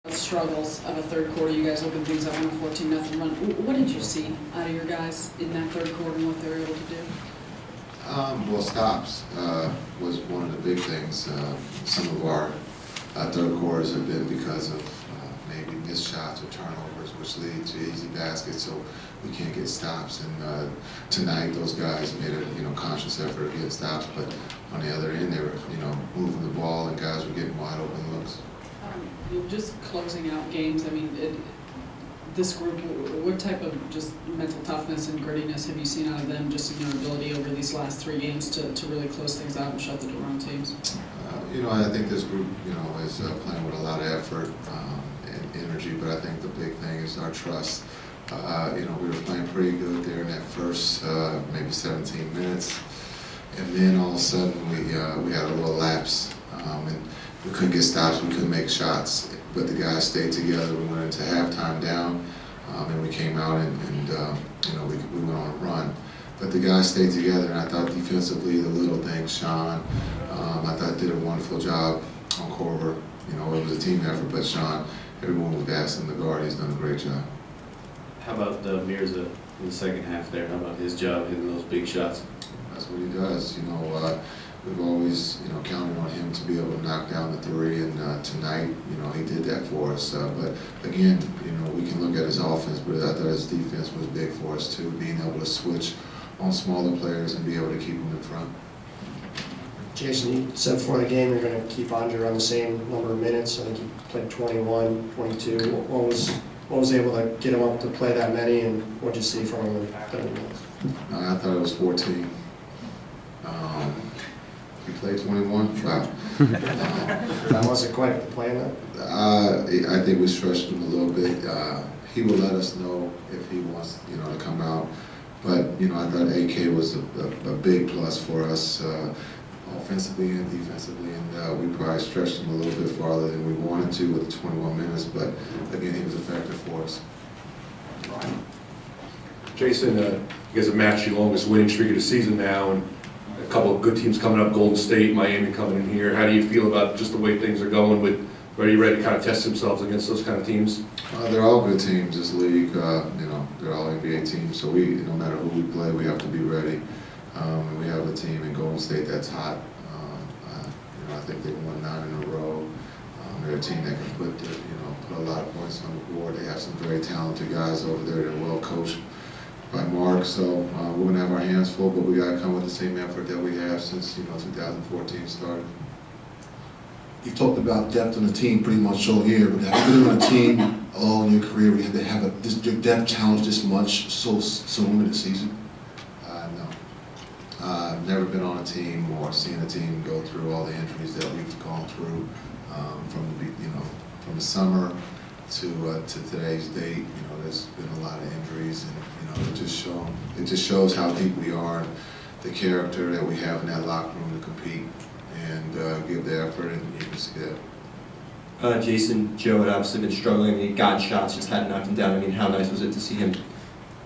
Struggles of a third quarter, you guys opened things up on a 14-0 run. What did you see out of your guys in that third quarter and what they were able to do? Well, stops was one of the big things. Some of our third quarters have been because of maybe missed shots or turnovers, which lead to easy baskets, so we can't get stops. And tonight, those guys made a conscious effort to get stops, but on the other end, they were moving the ball and guys were getting wide open looks. Just closing out games, I mean, this group, what type of just mental toughness and grittiness have you seen out of them just in their ability over these last 3 games to really close things out and shut the door on teams? I think this group, is playing with a lot of effort and energy, but I think the big thing is our trust. We were playing pretty good there in that first maybe 17 minutes, and then all of a sudden we had a little lapse, and we couldn't get stops, we couldn't make shots, but the guys stayed together. We went into halftime down, and we came out and we went on a run. But the guys stayed together, and I thought defensively, the little things, Sean, I thought did a wonderful job on Corver. It was a team effort, but Sean, everyone was asking the guard, he's done a great job. How about Mirza in the second half there? How about his job hitting those big shots? That's what he does. We've always, counted on him to be able to knock down the 3, and tonight, he did that for us. But again, we can look at his offense, but I thought his defense was big for us too, being able to switch on smaller players and be able to keep them in front. Jason, you said before the game you're going to keep Andrei on the same number of minutes. I think he played 21, 22. What was able to get him up to play that many, and what did you see from him in 30 minutes? I thought it was 14. He played 21? Wow. That wasn't quite the plan, though? I think we stretched him a little bit. He will let us know if he wants, to come out. But, I thought AK was a big plus for us, offensively and defensively, and we probably stretched him a little bit farther than we wanted to with the 21 minutes, but again, he was effective for us. Jason, you guys have matched your longest winning streak of the season now, and a couple of good teams coming up, Golden State, Miami coming in here. How do you feel about just the way things are going? Are you ready to kind of test themselves against those kind of teams? They're all good teams, this league. They're all NBA teams, so no matter who we play, we have to be ready. We have a team in Golden State that's hot. I think they've won 9 in a row. They're a team that can put a lot of points on the board. They have some very talented guys over there. They're well coached by Mark, so we're going to have our hands full, but we got to come with the same effort that we have since 2014 started. You've talked about depth on the team pretty much all year, but have you been on a team all in your career where you had to have your depth challenge this much so soon in the season? No. I've never been on a team or seen a team go through all the injuries that we've gone through from the summer to today's date. There's been a lot of injuries, and it just shows how deep we are, and the character that we have in that locker room to compete and give the effort, and you can see that. Jason, Joe had obviously been struggling. He got shots, just hadn't knocked him down. I mean, how nice was it to see him,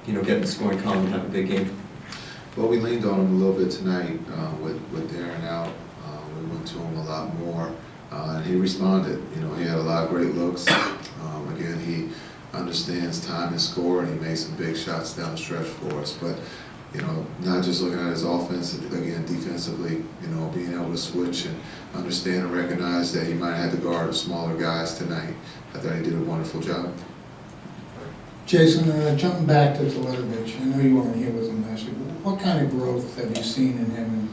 get in the scoring column and have a big game? Well, we leaned on him a little bit tonight with Darren out. We went to him a lot more, and he responded. He had a lot of great looks. Again, he understands time and score, and he made some big shots down the stretch for us. But not just looking at his offense, again, defensively, being able to switch and understand and recognize that he might have had to guard smaller guys tonight. I thought he did a wonderful job. Jason, jumping back to Teletovic, I know you weren't here with him last year, but what kind of growth have you seen in him, and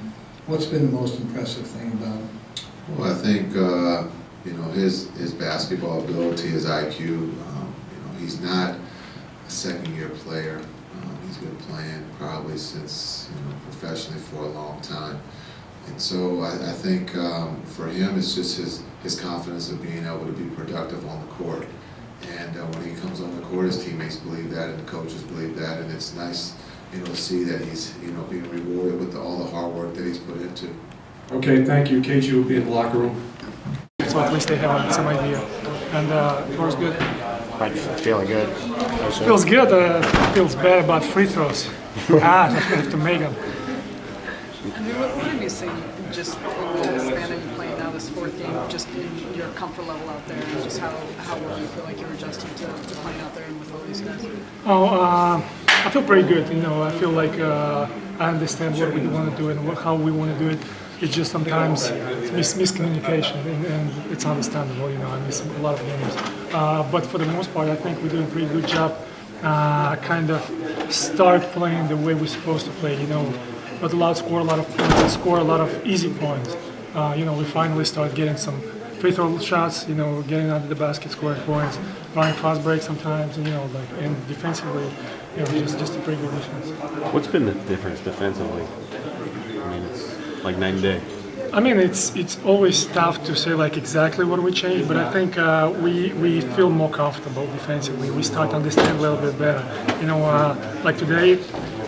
what's been the most impressive thing about him? Well, I think, his basketball ability, his IQ, he's not a second-year player. He's been playing probably since, professionally for a long time. And so I think for him, it's just his confidence of being able to be productive on the court. And when he comes on the court, his teammates believe that, and the coaches believe that, and it's nice, to see that he's, being rewarded with all the hard work that he's put into. Okay, thank you. KG will be in the locker room. So at least they have some idea, and it was good. Feeling good. Feels good. Feels bad about free throws. I have to make them. What have you seen just in the span of you playing now this 4 fourth game, just in your comfort level out there, and just how well you feel like you're adjusting to playing out there and with all these guys? I feel pretty good. I feel like I understand what we want to do and how we want to do it. It's just sometimes miscommunication, and it's understandable. I miss a lot of games, but for the most part, I think we're doing a pretty good job. Kind of start playing the way we're supposed to play. Not allowed to score a lot of points and score a lot of easy points. We finally start getting some free throw shots. Getting under the basket, scoring points, running fast breaks sometimes. And defensively, just a pretty good defense. What's been the difference defensively? I mean, it's like night and day. I mean, it's always tough to say like exactly what we changed, but I think we feel more comfortable defensively. We start to understand a little bit better. Like today,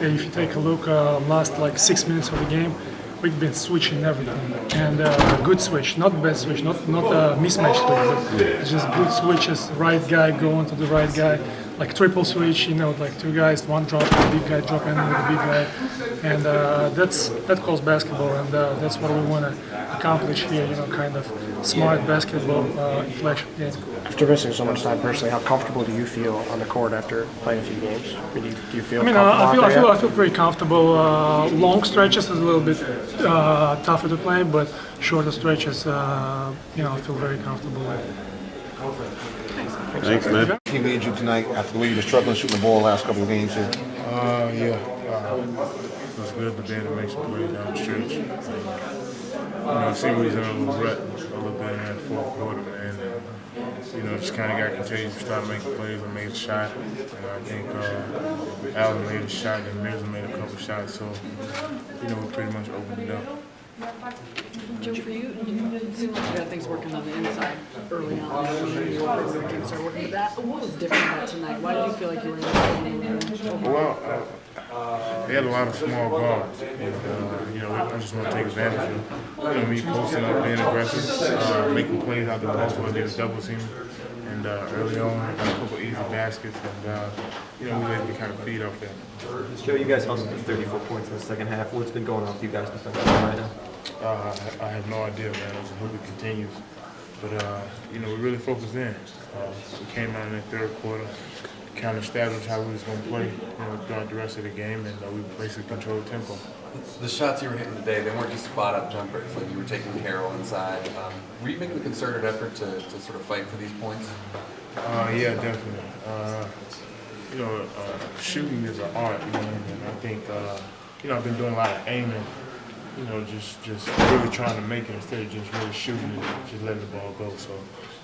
if you take a look, last like 6 minutes of the game, we've been switching everything, and good switch, not bad switch, not a mismatched switch, but just good switches. Right guy going to the right guy, like triple switch. Like two guys, one drop, the big guy dropping with the big guy, and that calls basketball, and that's what we want to accomplish here. Kind of smart basketball inflection game. After missing so much time personally, how comfortable do you feel on the court after playing a few games? Do you feel? I feel pretty comfortable. Long stretches is a little bit tougher to play, but shorter stretches, I feel very comfortable with. Thanks, man. He made you tonight after the way you were struggling shooting the ball last couple of games here. It was good to be able to make some plays down the stretch. It seemed we was in a little rut a little bit in that fourth quarter, man. Just kind of got contagious. We started making plays and made a shot. And I think Allen made a shot and Mirza made a couple shots. So, we pretty much opened it up. Joe, for you, it seemed like you got things working on the inside early on. You were start working with that. What was different about tonight? Why did you feel like you were in the Well, they had a lot of small guards, and I just want to take advantage of me posting up, being aggressive, making plays out the post when I did a double team. And early on, I got a couple easy baskets, and we were able to kind of feed off that. Joe, you guys hustled for 34 points in the second half. What's been going on with you guys defensively right now? I have no idea, man. I just hope it continues. But, we really focused in. We came out in the third quarter, kind of established how we was going to play throughout the rest of the game, and we basically controlled the tempo. The shots you were hitting today, they weren't just spot-up jumpers, like you were taking Carroll inside. Were you making a concerted effort to sort of fight for these points? Yeah, definitely. Shooting is an art, and I think, I've been doing a lot of aiming, just really trying to make it instead of just really shooting and just letting the ball go. So,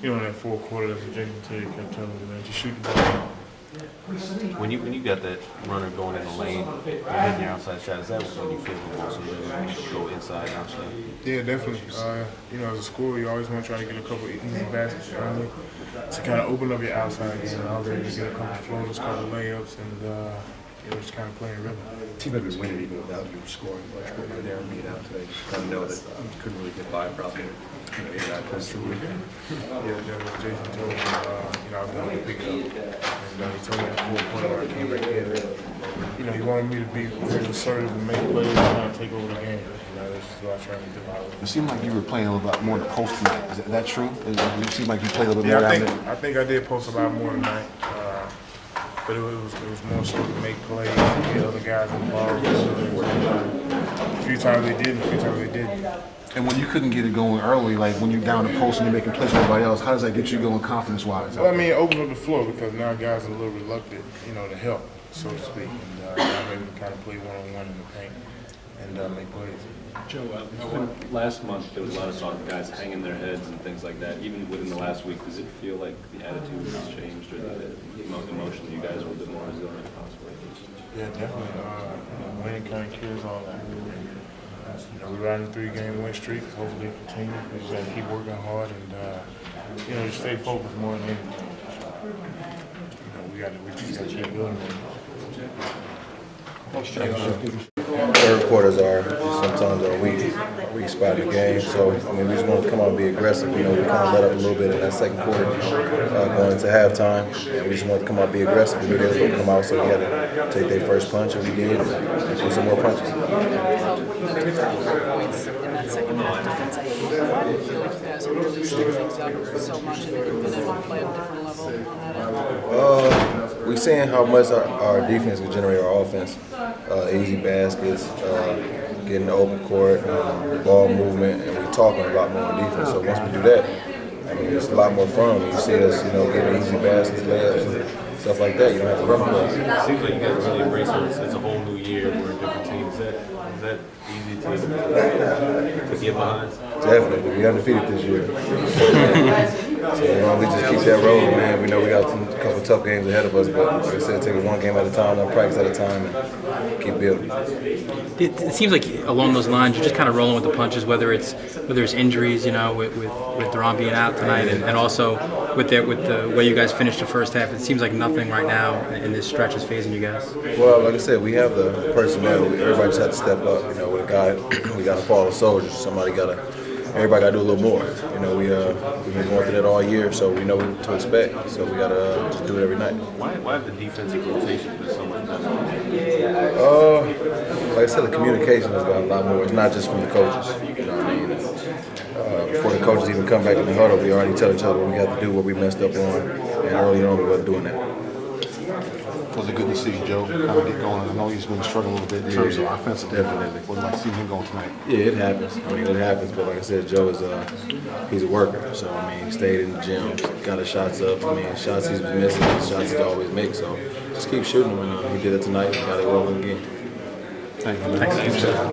in that fourth quarter, that's what Jason Terry kept telling me, man, just shoot the ball. When you got that runner going in the lane, you're hitting your outside shot, is that when you feel the most you go inside, outside? Yeah, definitely. As a scorer, you always want to try to get a couple easy baskets early to kind of open up your outside game. I was able to get a couple floaters, couple layups, and just kind of playing rhythm. The team had been winning even without you scoring much, but when Darren beat out today, just kind of know that you couldn't really get by probably. That's true. Yeah, what Jason told me, I was going to pick it up. And he told me at the fourth quarter when I came back in, he wanted me to be very assertive and make plays and kind of take over the game. That's just what I tried to do. It seemed like you were playing a little bit more in the post tonight. Is that true? It seemed like you played a little bit more down there. I think I did post a lot more tonight. But it was more so to make plays and get other guys involved. A few times they did, a few times they didn't. And when you couldn't get it going early, like when you're down the post and you're making plays with everybody else, how does that get you going confidence-wise? Well, it opens up the floor because now guys are a little reluctant, to help, so to speak. And I'm able to kind of play one-on-one in the paint and make plays. Joe, last month there was a lot of talk of guys hanging their heads and things like that. Even within the last week, does it feel like the attitude has changed or that emotionally you guys are a bit more resilient possibly? Yeah, definitely. Winning kind of cures all that. We're riding a 3-game win streak. Hopefully it continues. We just got to keep working hard and, just stay focused more than anything. We just got to keep building. Third quarters are sometimes a weak spot in the game, so we just want to come out and be aggressive. We kind of let up a little bit in that second quarter going into halftime, and we just wanted to come out and be aggressive. We knew they was going to come out, so we had to take their first punch, and we did, and put some more punches. Points in that second half defensively. Why do you feel like you guys switching things up so much and been able to play at a different level on that end? We're seeing how much our defense can generate our offense. Easy baskets, getting the open court, ball movement, and we're talking a lot more on defense. So once we do that, I mean, it's a lot more fun when you see us, getting easy baskets, layups, and stuff like that. You don't have to run play. It seems like you guys really embrace it. It's a whole new year. We're a different team. Is that easy to get behind? Definitely. We're undefeated this year. So we just keep that rolling, man. We know we got a couple tough games ahead of us, but like I said, take it one game at a time, one practice at a time, and keep building. It seems like along those lines, you're just kind of rolling with the punches, whether it's injuries, with Duran being out tonight, and also with the way you guys finished the first half. It seems like nothing right now in this stretch is phasing you guys. Well, like I said, we have the personnel. Everybody just has to step up. With a guy, we got to follow soldiers. Everybody got to do a little more. We've been going through that all year, so we know what to expect. So we got to just do it every night. Why have the defensive rotation been so much better? Like I said, the communication has gotten a lot more. It's not just from the coaches. You know what I mean? Before the coaches even come back in the huddle, we already tell each other what we have to do, what we messed up on, and early on we wasn't doing that. Was it good to see Joe kind of get going? I know he's been struggling a little bit in terms of offensively. Definitely. Would like to see him going tonight. Yeah, it happens. It happens. But like I said, Joe is he's a worker. So he stayed in the gym, got his shots up. Shots he's been missing, shots he always makes. So just keep shooting them, and he did it tonight. Got it rolling again. Thank you. Thanks.